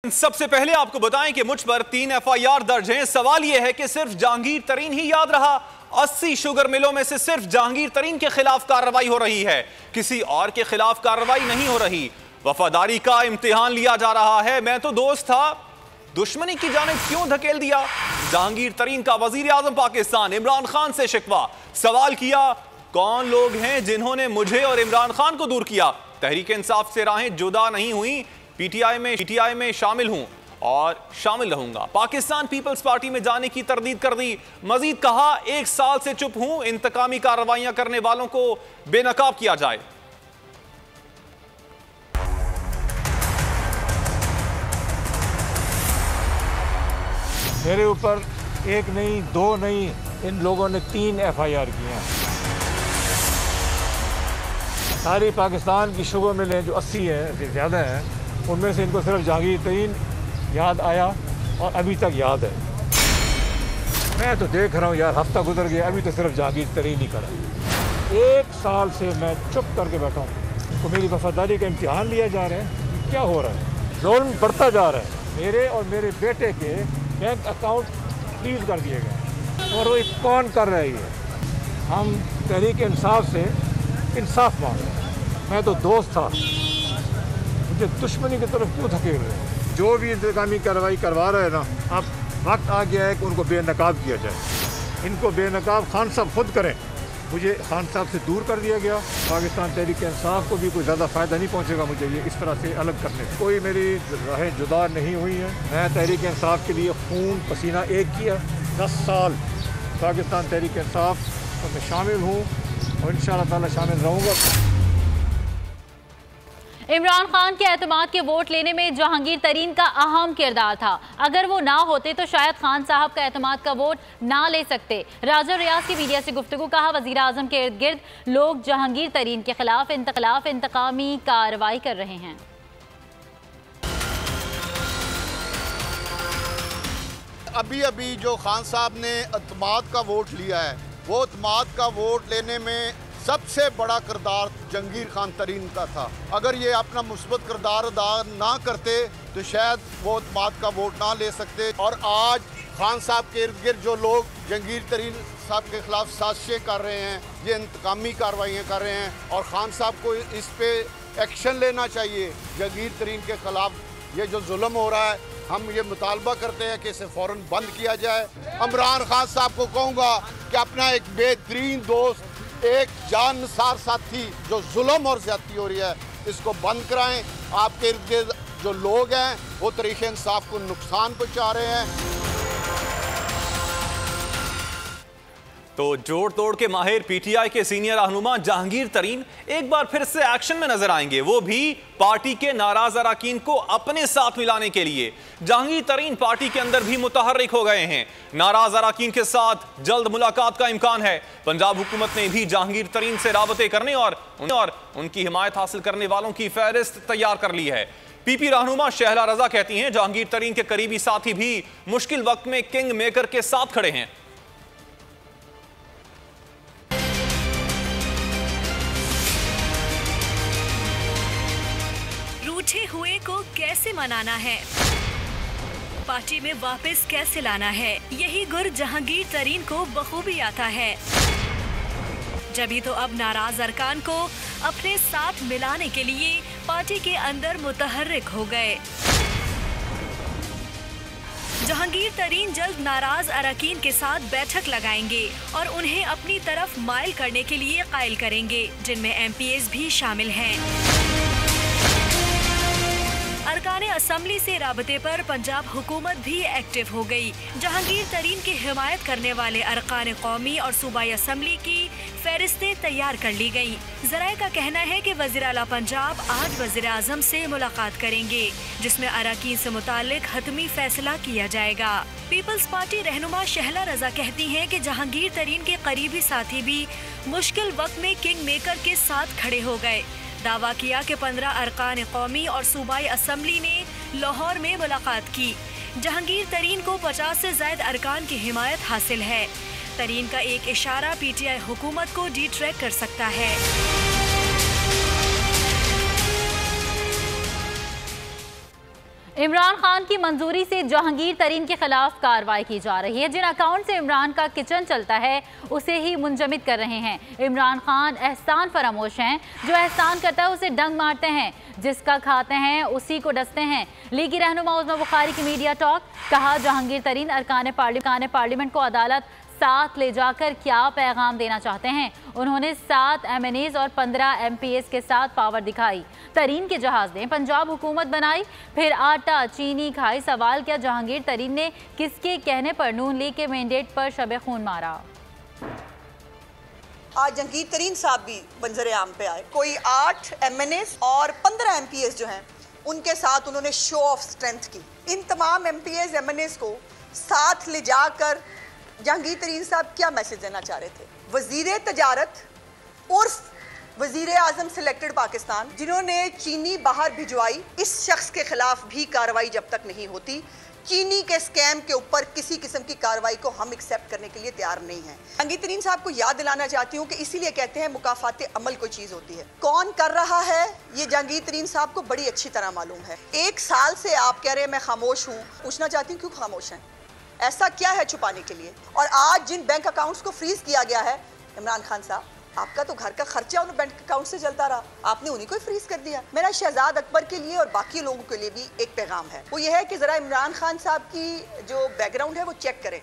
सबसे पहले आपको बताएं कि मुझ पर 3 एफआईआर दर्ज हैं। सवाल यह है कि सिर्फ जहांगीर तरीन ही याद रहा। 80 शुगर मिलों में से सिर्फ जहांगीर तरीन के खिलाफ कार्रवाई हो रही है, किसी और के खिलाफ कार्रवाई नहीं हो रही। वफादारी का इम्तिहान लिया जा रहा है। मैं तो दोस्त था, दुश्मनी की जानिब क्यों धकेल दिया? जहांगीर तरीन का वजीर आजम पाकिस्तान इमरान खान से शिकवा। सवाल किया, कौन लोग हैं जिन्होंने मुझे और इमरान खान को दूर किया? तहरीक इंसाफ से राहें जुदा नहीं हुई। पीटीआई में शामिल हूं और शामिल रहूंगा। पाकिस्तान पीपल्स पार्टी में जाने की तरदीद कर दी। मजीद कहा, 1 साल से चुप हूं, इंतकामी कार्रवाइयां करने वालों को बेनकाब किया जाए। मेरे ऊपर 1 नहीं 2 नहीं, इन लोगों ने 3 एफआईआर की हैं। सारी पाकिस्तान की शुगर मिलें जो 80 है, ज़्यादा हैं, उनमें से इनको सिर्फ जहांगीर तरीन याद आया और अभी तक याद है। मैं तो देख रहा हूँ यार, हफ्ता गुजर गया, अभी तो सिर्फ जहांगीर तरीन ही करा। 1 साल से मैं चुप करके बैठा हूँ। तो मेरी वफादारी का इम्तिहान लिया जा रहा है। क्या हो रहा है? जुल्म बढ़ता जा रहा है। मेरे और मेरे बेटे के बैंक अकाउंट फ्रीज कर दिए गए और वो कौन कर रहा है ये? हम तहरीक इंसाफ से इंसाफ मांग रहे हैं। मैं तो दोस्त था, मुझे दुश्मनी की तरफ क्यों धकेल रहे हैं? जो भी इंतकामी कार्रवाई करवा रहे हैं ना, अब वक्त आ गया है कि उनको बेनकाब किया जाए। इनको बेनकाब खान साहब खुद करें। मुझे खान साहब से दूर कर दिया गया। पाकिस्तान तहरीक इंसाफ को भी कोई ज़्यादा फ़ायदा नहीं पहुंचेगा मुझे ये इस तरह से अलग करने से। कोई मेरी राहें जुदा नहीं हुई है। मैं तहरीक इंसाफ के लिए खून पसीना एक किया। 10 साल पाकिस्तान तहरीक इंसाफ में शामिल हूँ और इंशाअल्लाह ताला शामिल रहूँगा। इमरान खान के एतमाद के वोट लेने में जहांगीर तरीन का अहम किरदार था। अगर वो ना होते तो शायद खान साहब का एतमाद का वोट ना ले सकते। राजा रियाज की मीडिया से गुफ्तगू। कहा, वजीर आजम के इर्द गिर्द लोग जहांगीर तरीन के खिलाफ इंतकामी कार्रवाई कर रहे हैं। अभी अभी जो खान साहब ने एतमाद का वोट लिया है, वो एतमाद का वोट लेने में सबसे बड़ा किरदार जहांगीर खान तरीन का था। अगर ये अपना मुस्बत किरदार अदा ना करते तो शायद वो एतमाद का वोट ना ले सकते। और आज खान साहब के इर्द गिर्द जो लोग जहांगीर तरीन साहब के खिलाफ साजिशें कर रहे हैं, ये इंतकामी कार्रवाइयाँ कर रहे हैं और खान साहब को इस पे एक्शन लेना चाहिए। जहांगीर तरीन के खिलाफ ये जो जुल्म हो रहा है, हम ये मुतालबा करते हैं कि इसे फ़ौरन बंद किया जाए। इमरान खान साहब को कहूँगा कि अपना एक बेहतरीन दोस्त, एक जानसार साथी जो जुल्म और ज्यादती हो रही है, इसको बंद कराएं। आपके इर्द गिर्द जो लोग हैं वो तहरीक इंसाफ को नुकसान पहुंचा रहे हैं। तो जोड़ तोड़ के माहिर पीटीआई के सीनियर रहनुमा जहांगीर तरीन एक बार फिर से एक्शन में नजर आएंगे, वो भी पार्टी के नाराज अरकान को अपने साथ मिलाने के लिए। जहांगीर तरीन पार्टी के अंदर भी मुतहर्रिक हो गए हैं। नाराज अरकान के साथ जल्द मुलाकात का इम्कान है। पंजाब हुकूमत ने भी जहांगीर तरीन से राबते करने और उनकी हिमायत हासिल करने वालों की फहरिस्त तैयार कर ली है। पीपी रहनुमा शहला रजा कहती हैं, जहांगीर तरीन के करीबी साथी भी मुश्किल वक्त में किंग मेकर के साथ खड़े हैं। रूठे हुए को कैसे मनाना है, पार्टी में वापस कैसे लाना है, यही गुर जहांगीर तरीन को बखूबी आता है। जभी तो अब नाराज अरकान को अपने साथ मिलाने के लिए पार्टी के अंदर मुतहर्रिक हो गए। जहांगीर तरीन जल्द नाराज अरकान के साथ बैठक लगाएंगे और उन्हें अपनी तरफ माइल करने के लिए कायल करेंगे, जिनमें एमपीएस भी शामिल हैं। अरकान असम्बली से राबते पर पंजाब हुकूमत भी एक्टिव हो गई। जहांगीर तरीन की हिमायत करने वाले अरकान कौमी और सूबाई असम्बली की फहरिस्तें तैयार कर ली गयी। जराये का कहना है कि वज़ीर आला पंजाब आज वज़ीर आज़म से मुलाकात करेंगे, जिसमें अरकान से मुतालिक हतमी फैसला किया जाएगा। पीपल्स पार्टी रहनुमा शहला रजा कहती हैं कि जहांगीर तरीन के करीबी साथी भी मुश्किल वक्त में किंग मेकर के साथ खड़े हो गए। दावा किया कि 15 अरकान कौमी और सूबाई असम्बली ने लाहौर में मुलाकात की। जहांगीर तरीन को 50 से ज़ायद अरकान की हिमायत हासिल है। तरीन का एक इशारा पीटीआई हुकूमत को डिट्रैक कर सकता है। इमरान खान की मंजूरी से जहांगीर तरीन के खिलाफ कार्रवाई की जा रही है। जिन अकाउंट से इमरान का किचन चलता है उसे ही मुंजमद कर रहे हैं। इमरान खान एहसान फरामोश हैं, जो एहसान करता है उसे डंग मारते हैं, जिसका खाते हैं उसी को डसते हैं। लीगी रहनुमा उज़्मा बुखारी की मीडिया टॉक, कहा जहांगीर तरीन अरकान पार्लियामेंट को अदालत साथ ले जाकर क्या पैगाम देना चाहते हैं। उन्होंने 7 MNAs और 15 MPs के साथ पावर दिखाई। तरीन के जहाज ने पंजाब हुकूमत बनाई, फिर आटा चीनी खाई। सवाल क्या जहांगीर तरीन ने किसके कहने पर नून लीग के मैंडेट पर शब खून मारा। आज जहांगीर तरीन साहब भी मंजर आम पे आए। कोई 8 MNAs और 15 MPs जो हैं उनके साथ उन्होंने शो ऑफ स्ट्रेंथ की। इन तमाम MPs MNAs को साथ ले जाकर जहांगीर तरीन साहब क्या मैसेज देना चाह रहे थे। वजीर तजारत उर्फ वजीर आजम सिलेक्टेड पाकिस्तान, जिन्होंने चीनी बाहर भिजवाई, इस शख्स के खिलाफ भी कार्रवाई जब तक नहीं होती, चीनी के स्कैम के ऊपर किसी किस्म की कार्रवाई को हम एक्सेप्ट करने के लिए तैयार नहीं हैं। जहांगीर तरीन साहब को याद दिलाना चाहती हूँ कि इसीलिए कहते हैं मुकाफात अमल कोई चीज़ होती है। कौन कर रहा है ये जहांगीर तरीन साहब को बड़ी अच्छी तरह मालूम है। 1 साल से आप कह रहे हैं मैं खामोश हूँ। पूछना चाहती हूँ क्यों खामोश हैं, ऐसा क्या है छुपाने के लिए। और आज जिन बैंक अकाउंट्स को फ्रीज किया गया है, इमरान खान साहब आपका तो घर का खर्चा उन बैंक अकाउंट से चलता रहा, आपने उन्हीं को ही फ्रीज कर दिया। मेरा शहजाद अकबर के लिए और बाकी लोगों के लिए भी एक पैगाम है, वो ये है कि जरा इमरान खान साहब की जो बैकग्राउंड है वो चेक करें।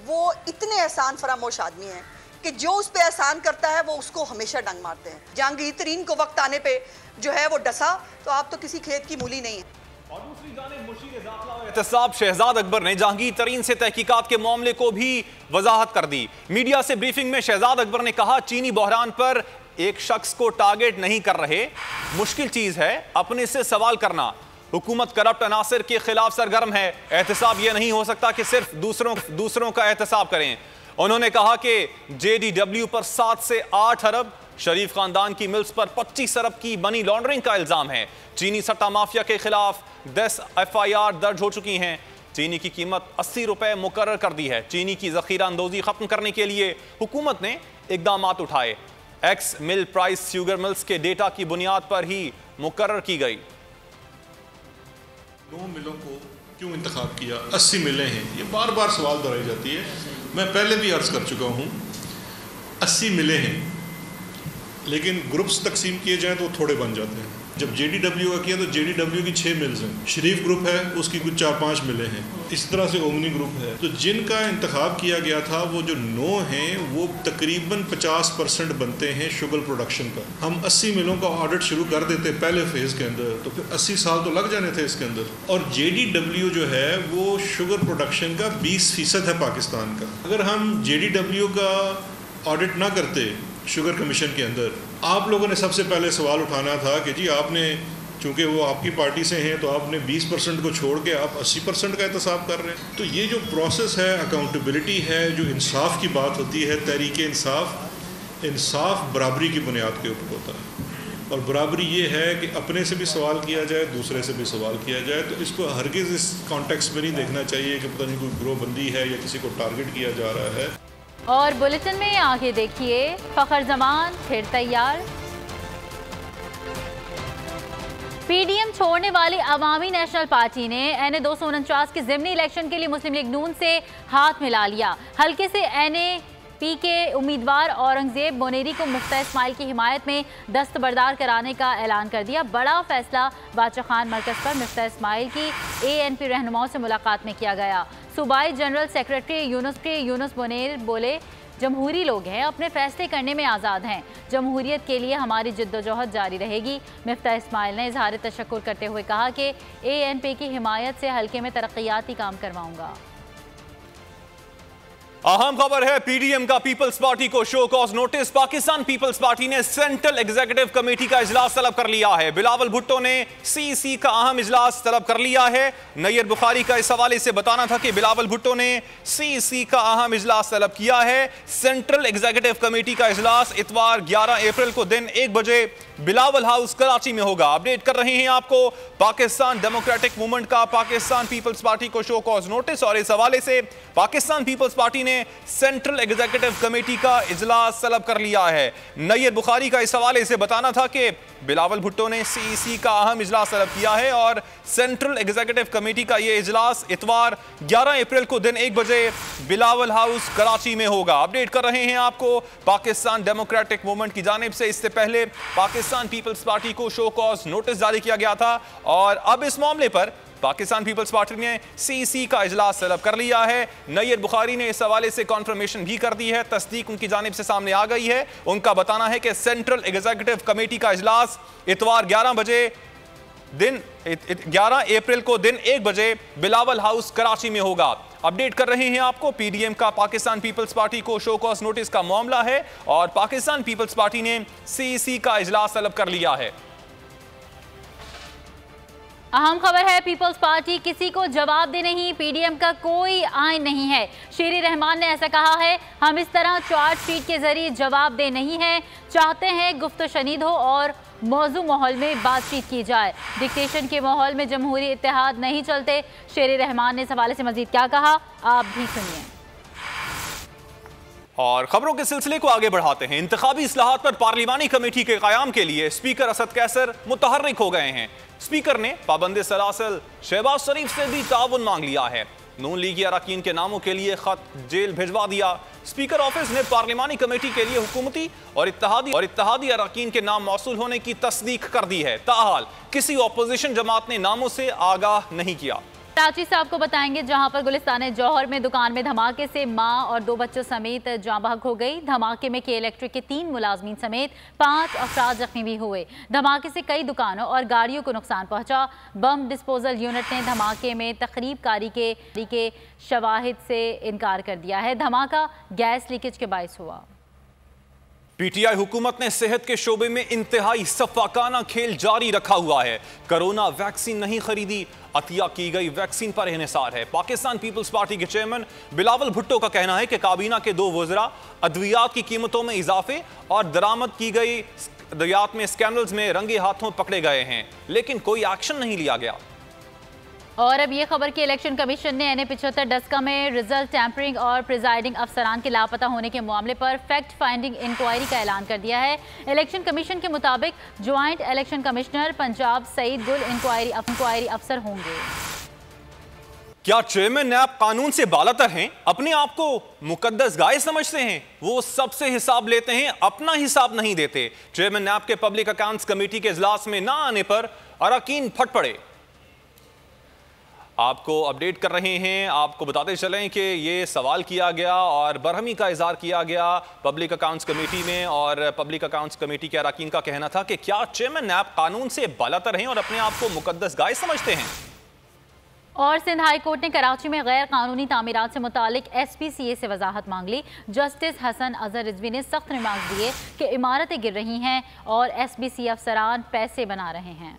वो इतने एहसान फरामोश आदमी हैं कि जो उस पर एहसान करता है वो उसको हमेशा डंग मारते हैं। जहांगीर तरीन को वक्त आने पर जो है वो डसा, तो आप तो किसी खेत की मूली नहीं है। और दूसरी जानिब मुशीर दाखिला और एहतसाब शहजाद अकबर ने जहांगीर तरीन से तहकीकात के मामले को भी वजाहत कर दी। मीडिया से ब्रीफिंग में शहजाद अकबर ने कहा चीनी बहरान पर एक शख्स को टारगेट नहीं कर रहे, मुश्किल चीज है अपने से सवाल करना। हुकूमत करप्ट अनासर के खिलाफ सरगर्म है। एहतसाब यह नहीं हो सकता कि सिर्फ दूसरों का एहतसाब करें। उन्होंने कहा कि JDW पर 7 से 8 अरब, शरीफ खानदान की मिल्स पर 25 अरब की मनी लॉन्ड्रिंग का इल्जाम है। चीनी सट्टा माफिया के खिलाफ 10 FIR दर्ज हो चुकी हैं। चीनी की कीमत 80 रुपए मुकर्रर कर दी है। चीनी की जखीरा अंदोजी खत्म करने के लिए हुकूमत ने इकदाम उठाए। एक्स मिल प्राइस शुगर मिल्स के डेटा की बुनियाद पर ही मुकर्रर की गई। 9 मिलों को क्यों इंतखाब किया, 80 मिलें हैं, ये बार बार सवाल दोहराई जाती है। मैं पहले भी अर्ज कर चुका हूँ 80 मिलें हैं, लेकिन ग्रुप्स तकसीम किए जाएं तो थोड़े बन जाते हैं। जब JDW का किया तो JDW की 6 मिल्स हैं, शरीफ ग्रुप है उसकी कुछ 4-5 मिलें हैं, इस तरह से ओमनी ग्रुप है। तो जिनका इंतखाब किया गया था वो जो 9 हैं वो तकरीबन 50% बनते हैं शुगर प्रोडक्शन का। हम 80 मिलों का ऑडिट शुरू कर देते पहले फेज़ के अंदर तो फिर 80 साल तो लग जाने थे इसके अंदर। और JDW जो है वो शुगर प्रोडक्शन का 20% है पाकिस्तान का। अगर हम JDW का ऑडिट ना करते शुगर कमीशन के अंदर, आप लोगों ने सबसे पहले सवाल उठाना था कि जी आपने, चूंकि वो आपकी पार्टी से हैं तो आपने 20% को छोड़ के आप 80% का एहतसाब कर रहे हैं। तो ये जो प्रोसेस है, अकाउंटेबिलिटी है, जो इंसाफ की बात होती है, तहरीक इंसाफ बराबरी की बुनियाद के ऊपर होता है। और बराबरी ये है कि अपने से भी सवाल किया जाए, दूसरे से भी सवाल किया जाए। तो इसको हरगिज़ इस कॉन्टेक्स्ट में नहीं देखना चाहिए कि पता नहीं कोई ग्रोहबंदी है या किसी को टारगेट किया जा रहा है। और बुलेटिन में आगे देखिए, फखर जमान फिर तैयार। PDM छोड़ने वाली अवामी नेशनल पार्टी ने NA 249 के ज़िमनी इलेक्शन के लिए मुस्लिम लीग नून से हाथ मिला लिया। हल्के से NAP के उम्मीदवार औरंगजेब बोनेरी को मुफ्ता इस्माइल की हिमायत में दस्तबरदार कराने का ऐलान कर दिया। बड़ा फैसला बादशाह खान मरकज़ पर मुफ्ता इस्माइल की ANP रहनुमाओं से मुलाकात में किया गया। सूबाई जनरल सेक्रेटरी यूनुस बोनेर बोले, जमहूरी लोग हैं, अपने फैसले करने में आज़ाद हैं। जमहूरियत के लिए हमारी जिद्दोजहद जारी रहेगी। मुफ्ता इस्माइल ने इजहार तशक्कुर करते हुए कहा कि ANP की हिमायत से हल्के में तरक्याती काम करवाऊंगा। अहम खबर है, PDM का पीपल्स पार्टी को show cause notice. Pakistan Peoples Party ने सेंट्रल एग्जीक्यूटिव कमेटी का इजलास तलब कर लिया है। बिलावल भुट्टो ने CEC का अहम इजलास तलब कर लिया है। नैयर बुखारी का इस हवाले से बताना था कि बिलावल भुट्टो ने CEC का अहम इजलास तलब किया है। सेंट्रल एग्जीक्यूटिव कमेटी का इजलास इतवार 11 अप्रैल को दिन 1 बजे बिलावल हाउस कराची में होगा। अपडेट कर रहे हैं आपको पाकिस्तान डेमोक्रेटिक मूवमेंट का पाकिस्तान पीपल्स पार्टी को शो कॉज नोटिस। और इस हवाले से पाकिस्तान पीपल्स पार्टी ने सेंट्रल एग्जीक्यूटिव कमेटी का इजलास तलब कर लिया है। नैयद बुखारी का इस हवाले से बताना था कि बिलावल भुट्टो ने CEC का अहम इजलास तलब किया है और सेंट्रल एग्जीक्यूटिव कमेटी का यह इजलास इतवार 11 अप्रैल को दिन 1 बजे बिलावल हाउस कराची में होगा। अपडेट कर रहे हैं आपको पाकिस्तान डेमोक्रेटिक मूवमेंट की जानिब से। इससे पहले पाकिस्तान पीपल्स पार्टी को शो कॉज नोटिस जारी किया गया था और अब इस मामले पर पाकिस्तान पीपल्स पार्टी ने CEC का इजलास तलब कर लिया है। नैयद बुखारी ने इस हवाले से कॉन्फर्मेशन भी कर दी है, तस्दीक उनकी जानिब से सामने आ गई है। उनका बताना है कि सेंट्रल एग्जीक्यूटिव कमेटी का इजलास इतवार 11 अप्रैल को दिन 1 बजे बिलावल हाउस कराची में होगा। अपडेट कर रहे हैं आपको PDM का पाकिस्तान पीपल्स पार्टी को शो कॉज नोटिस का मामला है और पाकिस्तान पीपल्स पार्टी ने CEC का इजलास तलब कर लिया है। अहम खबर है, पीपल्स पार्टी किसी को जवाब दे नहीं, PDM का कोई आइन नहीं है। शेर रहमान ने ऐसा कहा है, हम इस तरह चार्जशीट के जरिए जवाब दे नहीं है, चाहते हैं गुफ्त शनीद हो और मौजू माहौल में बातचीत की जाए। डिक्टेशन के माहौल में जमहूरी इत्तेहाद नहीं चलते। शेर रहमान ने इस हवाले से मजीद क्या कहा, आप भी सुनिए। और खबरों के सिलसिले को आगे बढ़ाते हैं। इंतखाबी इस्लाहात पर पार्लिमानी कमेटी के क़याम के लिए स्पीकर असद कैसर मुतहर्रिक हो गए हैं। स्पीकर ने पाबंद सलासल शहबाज शरीफ से भी ताउन मांग लिया है। नून लीगी अरकान के नामों के लिए खत जेल भिजवा दिया। स्पीकर ऑफिस ने पार्लिमानी कमेटी के लिए हुकूमती और इत्तेहादी अरकान के नाम मौसूल होने की तस्दीक कर दी है। ताहाल किसी अपोजिशन जमात ने नामों से आगाह नहीं किया। कराची से आपको बताएंगे, जहां पर गुलिस्तान जौहर में दुकान में धमाके से मां और 2 बच्चों समेत जाँ बहक हो गई। धमाके में के इलेक्ट्रिक के 3 मुलाजमीन समेत 5 अफराद जख्मी भी हुए। धमाके से कई दुकानों और गाड़ियों को नुकसान पहुंचा। बम डिस्पोजल यूनिट ने धमाके में तकरीबकारी के शवाहिद से इनकार कर दिया है। धमाका गैस लीकेज के बायस हुआ। PTI हुकूमत ने सेहत के शोबे में इंतहाई सफाकाना खेल जारी रखा हुआ है। कोरोना वैक्सीन नहीं खरीदी, अतिया की गई वैक्सीन पर इन्हिसार है। पाकिस्तान पीपल्स पार्टी के चेयरमैन बिलावल भुट्टो का कहना है कि काबीना के 2 वज़रा अद्वियात की कीमतों में इजाफे और दरामद की गई अद्वियात में स्कैंडल्स में रंगे हाथों पकड़े गए हैं, लेकिन कोई एक्शन नहीं लिया गया। और अब ये खबर कि इलेक्शन कमीशन ने NA-75 डस्का में रिजल्ट टैंपरिंग और प्रिजाइडिंग अफसरान के लापता होने के मामले पर फैक्ट फाइंडिंग इंक्वायरी का ऐलान कर दिया है। इलेक्शन कमीशन के मुताबिक joint election commissioner Punjab Saeed Gul inquiry अफसर होंगे। क्या चेयरमैन नैब कानून से बालातर हैं? अपने आप को मुकद्दस गाय समझते हैं? वो सबसे हिसाब लेते हैं, अपना हिसाब नहीं देते। चेयरमैन नैब के पब्लिक अकाउंट्स कमेटी के इजलास में ना आने पर अरकान फट पड़े। आपको अपडेट कर रहे हैं, आपको बताते चलें कि ये सवाल किया गया और बरहमी का इजहार किया गया पब्लिक अकाउंट्स कमेटी में। और पब्लिक अकाउंट्स कमेटी के अरकान का कहना था कि क्या चेयरमैन नैब कानून से बालातर हैं और अपने आप को मुकद्दस गाय समझते हैं। और सिंध हाई कोर्ट ने कराची में गैर कानूनी तामीरात से मुतालिक SPCA से वजाहत मांग ली। जस्टिस हसन अजहर रिजवी ने सख्त रिमार्क दिए कि इमारतें गिर रही हैं और SBC अफसरान पैसे बना रहे हैं।